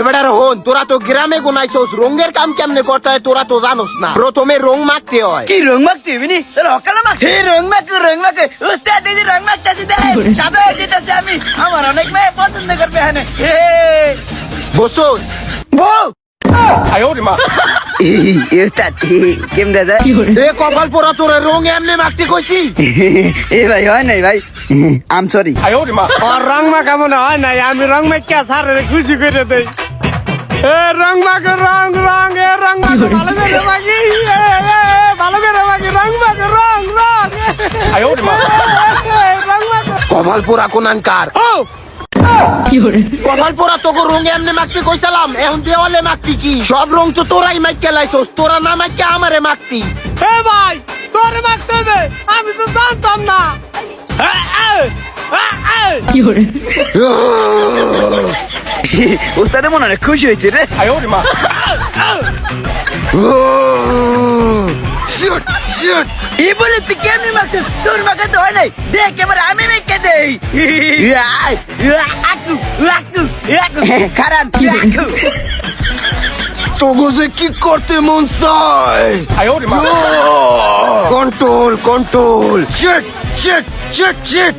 এবার আর হন, তোরা তো গ্রামে গোনাইছস, রঙের কাম কেমনে করতে হয় তোরা তো জানোস না। প্রথমে রং মাখতে হয়। কি রং মাখতে হবে নি? তোর অকালে মাখ। হে রং মাখো রং মাখো। উস্তাদ এই যে রং মাখতেছি দেখ। সাদা হয়ে যেতেছি আমি। আমার অনেক মেয়ে পছন্দ করবে হ্যাঁ। হে বসোস বউ। উস্তাদ কেমন দাদা? এ কপাল পোড়া, তোর রং এমনি মাখতে কইছি। এ ভাই হয় নাই ভাই, আম সরি। আর রং মাখাবো না হয় নাই, আমি রং মাখিয়া সারে খুশি করে দেই। এ রং মাখো রং রং এ রং মাখো ভালো করে মাখি, ভালো করে মাখি, রং মাখো রং রং রং মাখো। কপাল পোড়া কোনানকার, কপাল পোড়া তোকে রং এমনি মাখতে কইছিলাম, এখন দেওয়ালে মাখতি কি? সব রং তো তোরাই মাইকে লাইছস, তোরা না মাইকে আমারে মাখতি। হে ভাই তোরে মাখতে হবে, আমি তো জানতাম না। উস্তাদে মনে হয় খুশি হয়েছে রে। Shoot, shoot. এই বলে তুই কেমনি মাখছিস? তোর মাখাতে হয় নাই, দেখ এবার আমি মেখে দেই। খারাপ তোগো যে কি করতে মন চায়? Control control, shit shit shit shit.